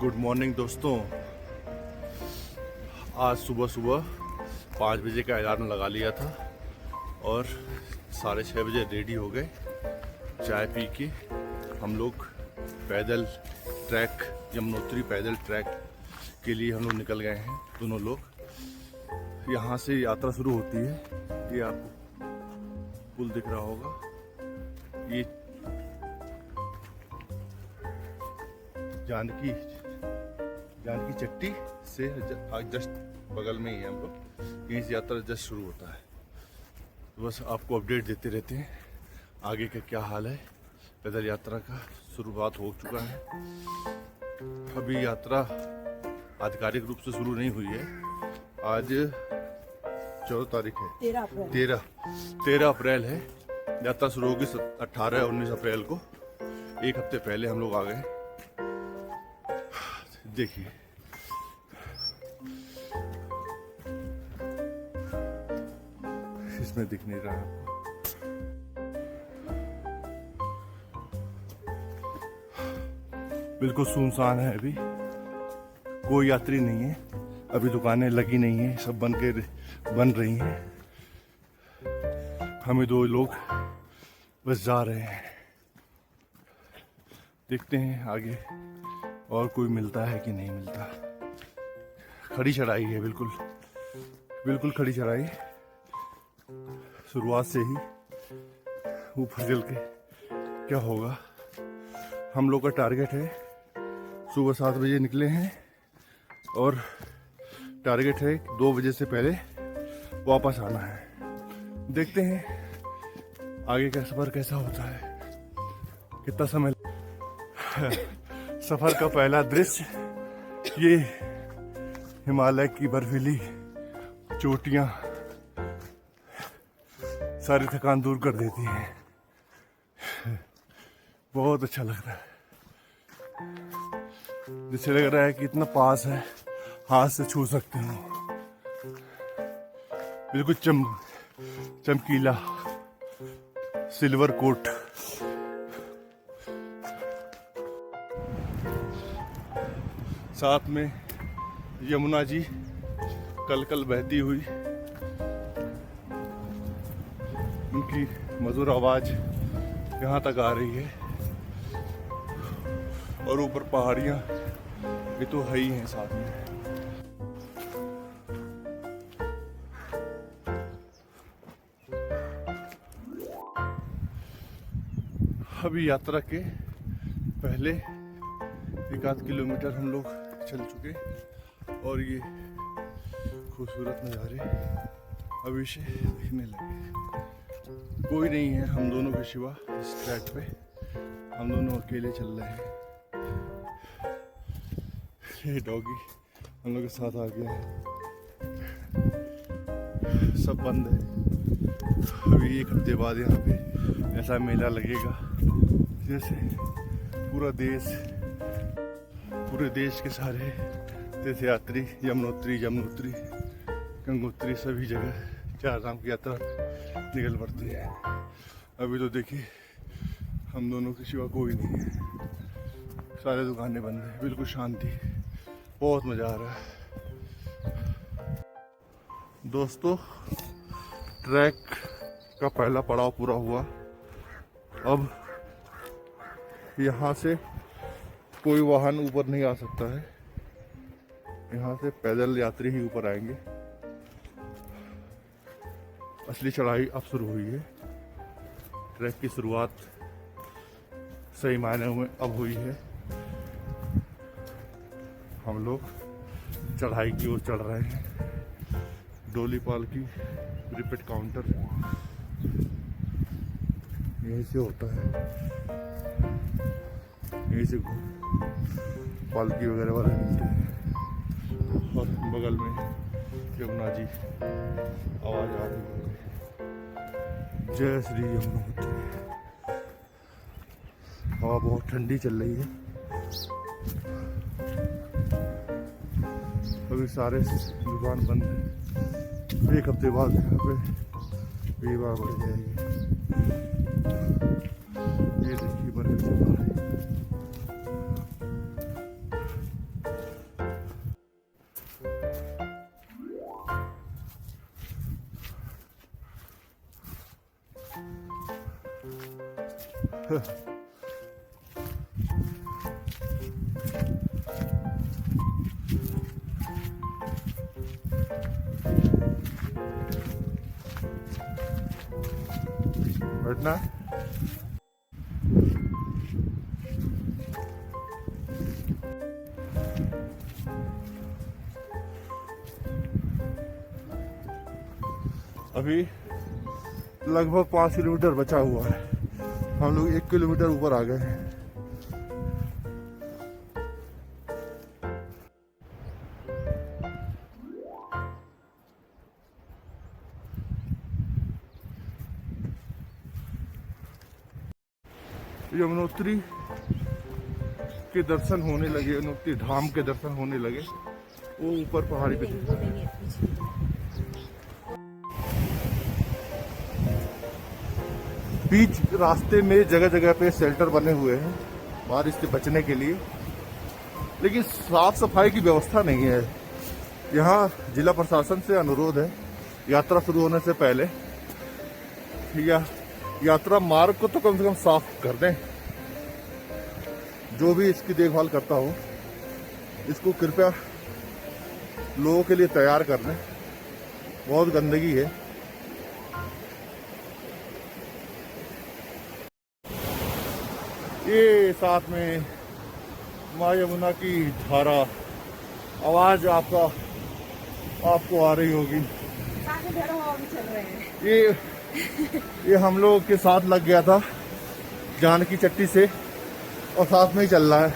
Good morning दोस्तों। आज सुबह सुबह 5 बजे का अलार्म लगा लिया था और 6:30 बजे रेडी हो गए। चाय पी के हम लोग पैदल ट्रैक, यमुनोत्री पैदल ट्रैक के लिए हम लोग निकल गए हैं। दोनों लोग यहाँ से यात्रा शुरू होती है। ये आपको पुल दिख रहा होगा, ये जानकी चट्टी से जस्ट बगल में ही है। हम लोग यहीं से यात्रा जस्ट शुरू होता है। तो बस आपको अपडेट देते रहते हैं आगे का क्या हाल है। पैदल यात्रा का शुरुआत हो चुका है। अभी यात्रा आधिकारिक रूप से शुरू नहीं हुई है। आज 14 तारीख है, 13 अप्रैल है। यात्रा शुरू होगी 18-19 अप्रैल को। एक हफ्ते पहले हम लोग आ गए। देखिए इसमें दिख नहीं रहा आपको। बिल्कुल सुनसान है, अभी कोई यात्री नहीं है। अभी दुकानें लगी नहीं है, सब बन रही हैं। हमें 2 लोग बस जा रहे हैं। देखते हैं आगे और कोई मिलता है कि नहीं मिलता। खड़ी चढ़ाई है, बिल्कुल खड़ी चढ़ाई। शुरुआत से ही ऊपर चल के क्या होगा। हम लोग का टारगेट है, सुबह 7 बजे निकले हैं और टारगेट है 2 बजे से पहले वापस आना है। देखते हैं आगे का सफर कैसा होता है, कितना समय। सफर का पहला दृश्य ये हिमालय की बर्फीली चोटियां सारी थकान दूर कर देती हैं। बहुत अच्छा लग रहा है, जैसे लग रहा है कि इतना पास है, हाथ से छू सकते हो। बिल्कुल चमकीला सिल्वर कोट। साथ में यमुना जी कल बहती हुई, उनकी मधुर आवाज यहाँ तक आ रही है। और ऊपर पहाड़ियाँ भी तो है ही हैं साथ में। अभी यात्रा के पहले 1-8 किलोमीटर हम लोग चल चुके और ये खूबसूरत नज़ारे अभी से दिखने लगे। कोई नहीं है हम दोनों के सिवा इस ट्रैक पे। हम दोनों अकेले चल रहे हैं। ये डॉगी हम लोग के साथ आ गया है। सब बंद है। अभी 1 हफ्ते बाद यहाँ पे ऐसा मेला लगेगा जैसे पूरे देश के सारे तीर्थ यात्री यमुनोत्री, गंगोत्री सभी जगह 4 धाम की यात्रा निकल पड़ती है। अभी तो देखिए हम दोनों के सिवा कोई नहीं है। सारे दुकानें बंद है, बिल्कुल शांति। बहुत मज़ा आ रहा है दोस्तों। ट्रैक का पहला पड़ाव पूरा हुआ। अब यहाँ से कोई वाहन ऊपर नहीं आ सकता है। यहाँ से पैदल यात्री ही ऊपर आएंगे। असली चढ़ाई अब शुरू हुई है। ट्रैक की शुरुआत सही मायने में अब हुई है। हम लोग चढ़ाई की ओर चढ़ रहे हैं। डोली पालकी रिपीट काउंटर यहीं से होता है। यहीं से पालकी वगैरह वाले मिलते हैं। और बगल में यमुना जी आवाज आ रही है, जय श्री यमुनोत्री। हवा बहुत ठंडी चल रही है। अभी सारे दुकान बंद है। 1 हफ्ते बाद यहाँ पे भीड़ बढ़ जाएगी। ये देखिए बर्फ से बैठना है। अभी लगभग 5 किलोमीटर बचा हुआ है, हम लोग 1 किलोमीटर ऊपर आ गए हैं। यमुनोत्री के दर्शन होने लगे, यमुनोत्री धाम के दर्शन होने लगे, वो ऊपर पहाड़ी पे। बीच रास्ते में जगह जगह पे शेल्टर बने हुए हैं बारिश से बचने के लिए, लेकिन साफ सफाई की व्यवस्था नहीं है। यहाँ जिला प्रशासन से अनुरोध है, यात्रा शुरू होने से पहले या यात्रा मार्ग को तो कम से कम साफ कर दें। जो भी इसकी देखभाल करता हो, इसको कृपया लोगों के लिए तैयार कर दें। बहुत गंदगी है। ये साथ में माँ यमुना की धारा, आवाज आपको आ रही होगी। ये हम लोग के साथ लग गया था जानकी चट्टी से, और साथ में ही चल रहा है।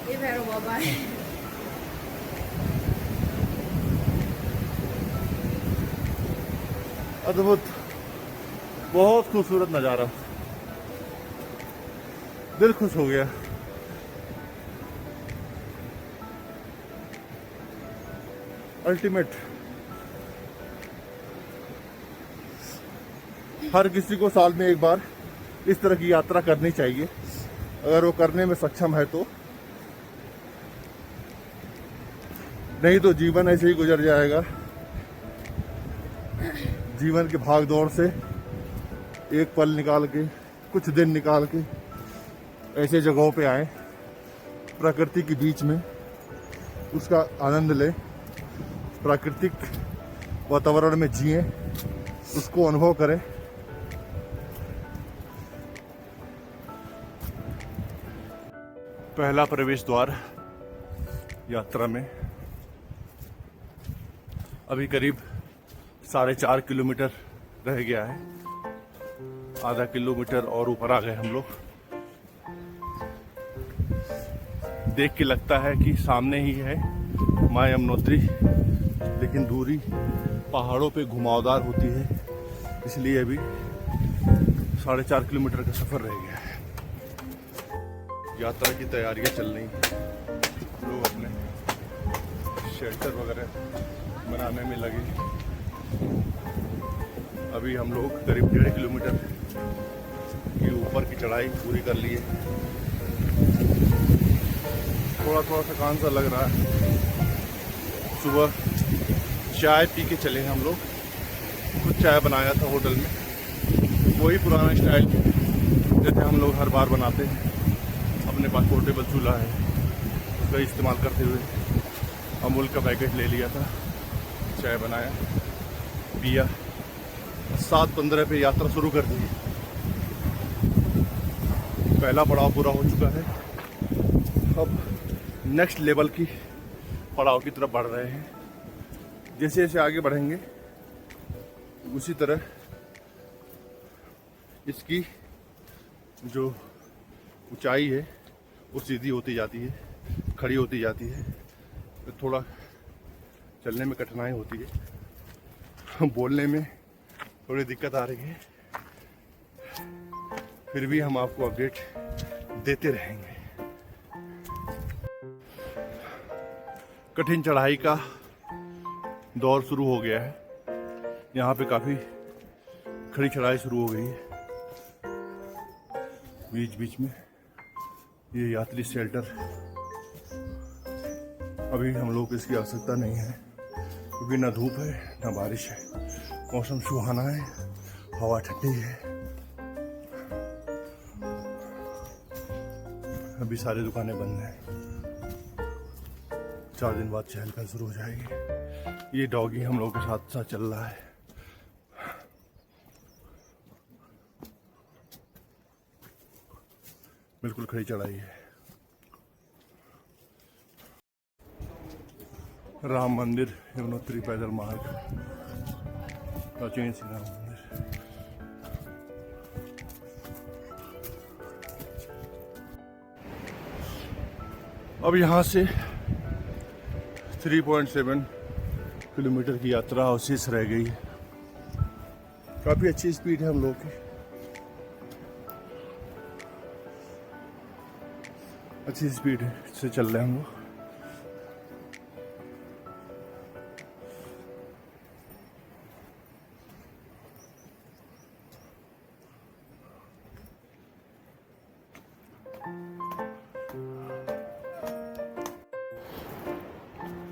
ये भैरव बाबा है। अद्भुत, बहुत खूबसूरत नजारा, दिल खुश हो गया। अल्टीमेट। हर किसी को साल में एक बार इस तरह की यात्रा करनी चाहिए, अगर वो करने में सक्षम है तो। नहीं तो जीवन ऐसे ही गुजर जाएगा। जीवन की भाग दौड़ से एक पल निकाल के, कुछ दिन निकाल के ऐसे जगहों पे आए, प्रकृति के बीच में उसका आनंद लें, प्राकृतिक वातावरण में जिएं, उसको अनुभव करें। पहला प्रवेश द्वार यात्रा में। अभी करीब 4.5 किलोमीटर रह गया है, आधा किलोमीटर और ऊपर आ गए हम लोग। देख के लगता है कि सामने ही है माँ यमुनोत्री, लेकिन दूरी पहाड़ों पे घुमावदार होती है, इसलिए अभी 4.5 किलोमीटर का सफर रह गया है। यात्रा की तैयारियां चल रही हैं, लोग अपने शेल्टर वगैरह बनाने में लगे। अभी हम लोग करीब 1.5 किलोमीटर की ऊपर की चढ़ाई पूरी कर ली है। थोड़ा थकान सा लग रहा है। सुबह चाय पी के चले हम लोग, खुद चाय बनाया था होटल में, वही पुराना स्टाइल जैसे हम लोग हर बार बनाते हैं। अपने पास पोर्टेबल चूल्हा है, उसका इस्तेमाल करते हुए अमूल का पैकेट ले लिया था, चाय बनाया, पिया। 7:15 पे यात्रा शुरू कर दी। पहला पड़ाव पूरा हो चुका है, अब नेक्स्ट लेवल की पड़ाव की तरफ बढ़ रहे हैं। जैसे जैसे आगे बढ़ेंगे उसी तरह इसकी जो ऊंचाई है वो सीधी होती जाती है, खड़ी होती जाती है, तो थोड़ा चलने में कठिनाई होती है, बोलने में थोड़ी दिक्कत आ रही है, फिर भी हम आपको अपडेट देते रहेंगे। कठिन चढ़ाई का दौर शुरू हो गया है, यहाँ पे काफी खड़ी चढ़ाई शुरू हो गई है। बीच बीच में ये यात्री शेल्टर, अभी हम लोग को इसकी आवश्यकता नहीं है, क्योंकि ना धूप है ना बारिश है, मौसम सुहाना है, हवा ठंडी है। अभी सारी दुकानें बंद हैं। 4 दिन बाद चहल पहल शुरू हो जाएगी। ये डॉगी हम लोगों के साथ साथ चल रहा है। बिल्कुल खड़ी चढ़ाई है। राम मंदिर, यमुनोत्री पैदल मार्ग, प्राचीन श्री राम मंदिर। अब यहाँ से 3.7 किलोमीटर की यात्रा अवशेष रह गई है। काफ़ी अच्छी स्पीड है हम लोगों की, अच्छी स्पीड से चल रहे हैं हम लोग।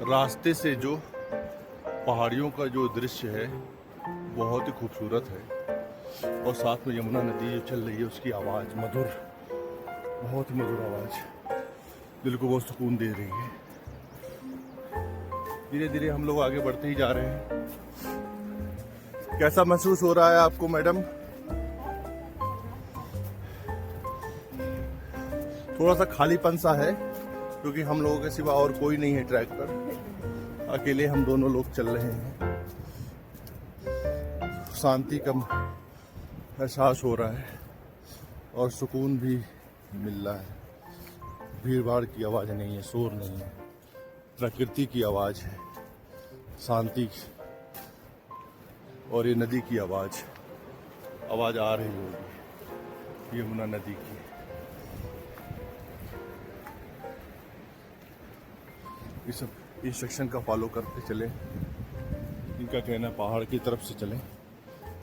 रास्ते से जो पहाड़ियों का जो दृश्य है बहुत ही खूबसूरत है, और साथ में यमुना नदी जो चल रही है उसकी आवाज़ मधुर, बहुत ही मधुर आवाज़ दिल को बहुत सुकून दे रही है। धीरे धीरे हम लोग आगे बढ़ते ही जा रहे हैं। कैसा महसूस हो रहा है आपको मैडम? थोड़ा सा खालीपन सा है क्योंकि हम लोगों के सिवा और कोई नहीं है ट्रैक पर, अकेले हम दोनों लोग चल रहे हैं। शांति का एहसास हो रहा है और सुकून भी मिल रहा है। भीड़ भाड़ की आवाज़ नहीं है, शोर नहीं है, प्रकृति की आवाज़ है, शांति और ये नदी की आवाज़ आ रही होगी, यमुना नदी की। ये सब इस सेक्शन का फॉलो करते चले। इनका कहना है पहाड़ की तरफ से चलें,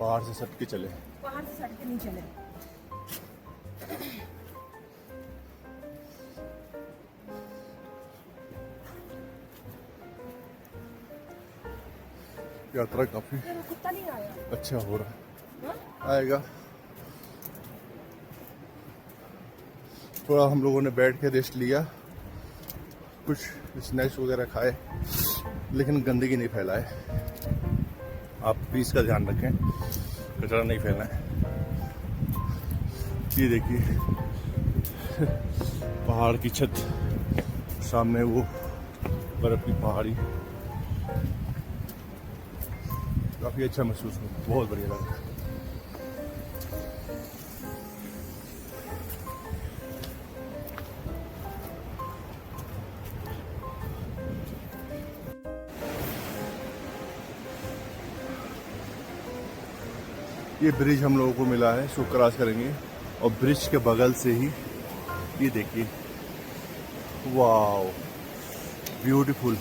पहाड़ से सट के चले, पहाड़ से सट के नहीं चले। यात्रा काफी कुत्ता नहीं आया, अच्छा हो रहा है। आएगा। थोड़ा हम लोगों ने बैठ के रेस्ट लिया, कुछ स्नैक्स वगैरह खाए, लेकिन गंदगी नहीं फैलाए। आप भी इसका ध्यान रखें, कचरा नहीं फैलाएं। ये देखिए पहाड़ की छत, सामने वो बर्फ की पहाड़ी, काफ़ी अच्छा महसूस हुआ, बहुत बढ़िया लगा। ये ब्रिज हम लोगों को मिला है, इसको क्रॉस करेंगे और ब्रिज के बगल से ही ये देखिए, वाओ ब्यूटीफुल।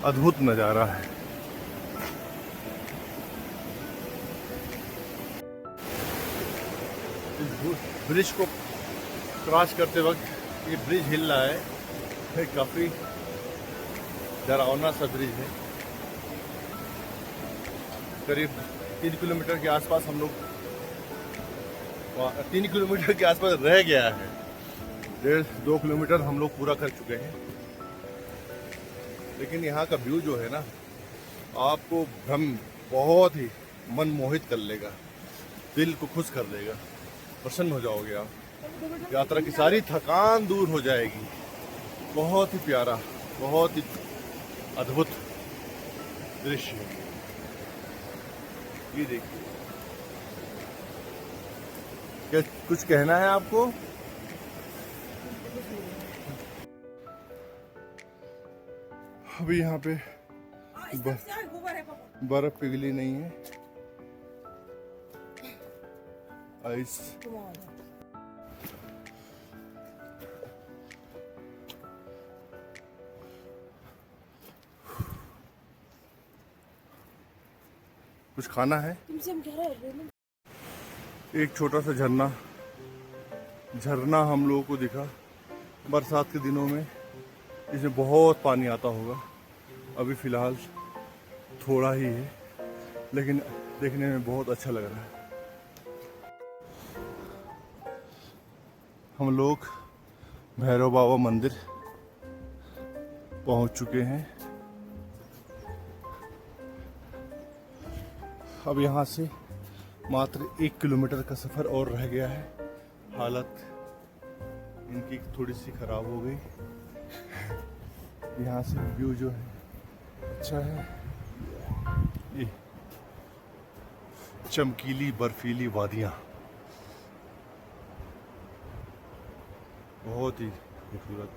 अद्भुत नज़ारा है। इस ब्रिज को क्रॉस करते वक्त ये ब्रिज हिल रहा है, काफ़ी डरावना सा ब्रिज है। करीब 3 किलोमीटर के आसपास हम लोग, 3 किलोमीटर के आसपास रह गया है। 1.5-2 किलोमीटर हम लोग पूरा कर चुके हैं। लेकिन यहाँ का व्यू जो है ना, आपको बहुत ही मन मोहित कर लेगा, दिल को खुश कर देगा, प्रसन्न हो जाओगे आप। यात्रा की सारी थकान दूर हो जाएगी। बहुत ही प्यारा, बहुत ही अद्भुत दृश्य है। ये देखिए, क्या कुछ कहना है आपको? अभी यहाँ पे बर्फ पिघली नहीं है, आइस। कुछ खाना है? तुमसे हम कह रहे हैं। एक छोटा सा झरना हम लोगों को दिखा। बरसात के दिनों में इसमें बहुत पानी आता होगा। अभी फ़िलहाल थोड़ा ही है, लेकिन देखने में बहुत अच्छा लग रहा है। हम लोग भैरव बाबा मंदिर पहुंच चुके हैं। अब यहाँ से मात्र 1 किलोमीटर का सफ़र और रह गया है। हालत इनकी थोड़ी सी खराब हो गई। यहाँ से व्यू जो है अच्छा है। ये चमकीली बर्फीली वादियाँ बहुत ही खूबसूरत।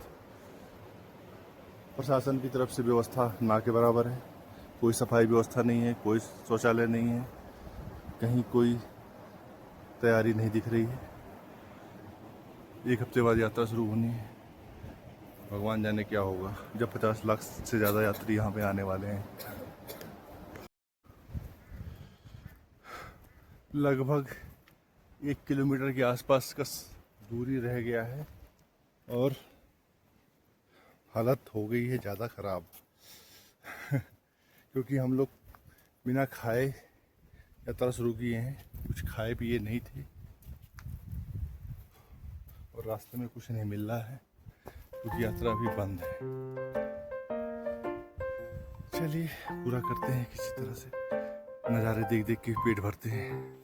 प्रशासन की तरफ से व्यवस्था ना के बराबर है। कोई सफाई व्यवस्था नहीं है, कोई शौचालय नहीं है, कहीं कोई तैयारी नहीं दिख रही है। 1 हफ्ते बाद यात्रा शुरू होनी है। भगवान जाने क्या होगा जब 50 लाख से ज़्यादा यात्री यहाँ पे आने वाले हैं। लगभग 1 किलोमीटर के आसपास का दूरी रह गया है और हालत हो गई है ज़्यादा ख़राब क्योंकि हम लोग बिना खाए यात्रा शुरू किए हैं। कुछ खाए पिए नहीं थे और रास्ते में कुछ नहीं मिल रहा है क्योंकि यात्रा भी बंद है। चलिए पूरा करते हैं किसी तरह से। नज़ारे देख देख के पेट भरते हैं।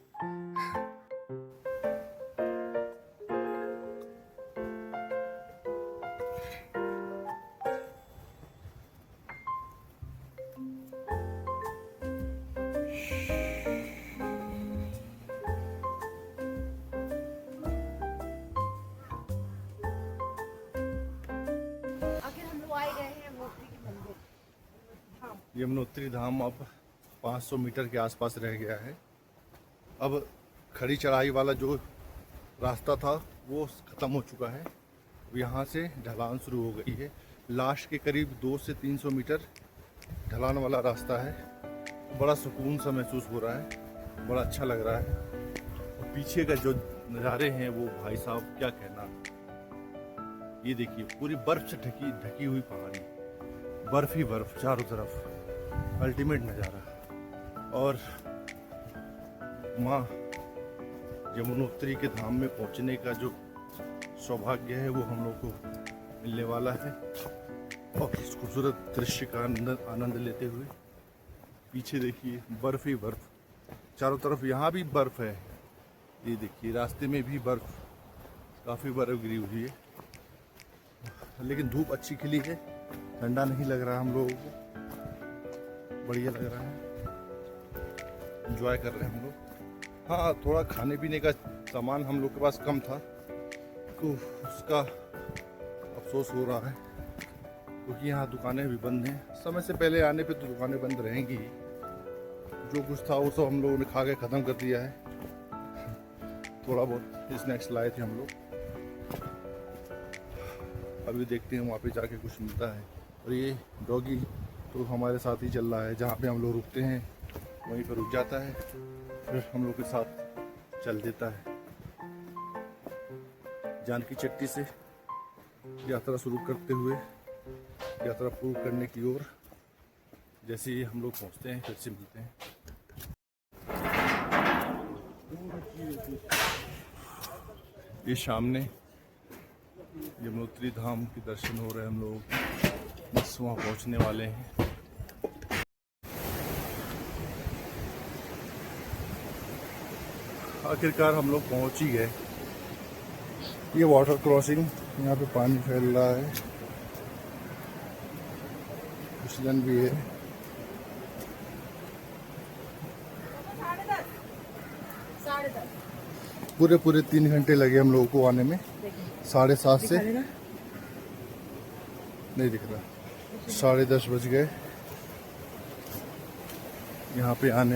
आखिर हम लोग आए गए हैं यमुनोत्री के मंदिर धाम। यमुनोत्री धाम अब 500 मीटर के आसपास रह गया है। अब खड़ी चढ़ाई वाला जो रास्ता था वो ख़त्म हो चुका है। अब यहाँ से ढलान शुरू हो गई है। लास्ट के करीब 200 से 300 मीटर ढलान वाला रास्ता है। बड़ा सुकून सा महसूस हो रहा है, बड़ा अच्छा लग रहा है। और पीछे का जो नज़ारे हैं वो भाई साहब क्या कहना। ये देखिए पूरी बर्फ से ढकी हुई पहाड़ी, बर्फ ही बर्फ चारों तरफ, अल्टीमेट नज़ारा। और माँ यमुनोत्री के धाम में पहुँचने का जो सौभाग्य है वो हम लोग को मिलने वाला है। और इस खूबसूरत दृश्य का आनंद लेते हुए पीछे देखिए बर्फ ही बर्फ चारों तरफ। यहाँ भी बर्फ है, ये देखिए रास्ते में भी बर्फ, काफ़ी बर्फ गिरी हुई है। लेकिन धूप अच्छी खिली है, ठंडा नहीं लग रहा हम लोगों को, बढ़िया लग रहा है। एंजॉय कर रहे हैं हम लोग। हाँ थोड़ा खाने पीने का सामान हम लोग के पास कम था तो उसका अफसोस हो रहा है क्योंकि यहाँ दुकानें भी बंद हैं। समय से पहले आने पे तो दुकानें बंद रहेंगी ही। जो कुछ था वो सब हम लोगों ने खा के ख़त्म कर दिया है। थोड़ा बहुत स्नैक्स लाए थे हम लोग, अभी देखते हैं वहाँ पे जाके कुछ मिलता है। और ये डॉगी तो हमारे साथ ही चल रहा है, जहाँ पे हम लोग रुकते हैं वहीं पर रुक जाता है, फिर हम लोग के साथ चल देता है। जानकी चट्टी से यात्रा शुरू करते हुए यात्रा पूर्ण करने की ओर जैसे ही हम लोग पहुँचते हैं फिर से मिलते हैं। ये सामने यमुनोत्री धाम के दर्शन हो रहे हैं हम लोग, बस वहाँ पहुँचने वाले हैं। आखिरकार हम लोग पहुँच ही गए। ये वाटर क्रॉसिंग, यहाँ पे पानी फैल रहा है, फिसलन भी है। साढ़े 10 पूरे 3 घंटे लगे हम लोगों को आने में। 7:30 से नहीं दिख रहा, 10:30 बज गए यहाँ पे आने।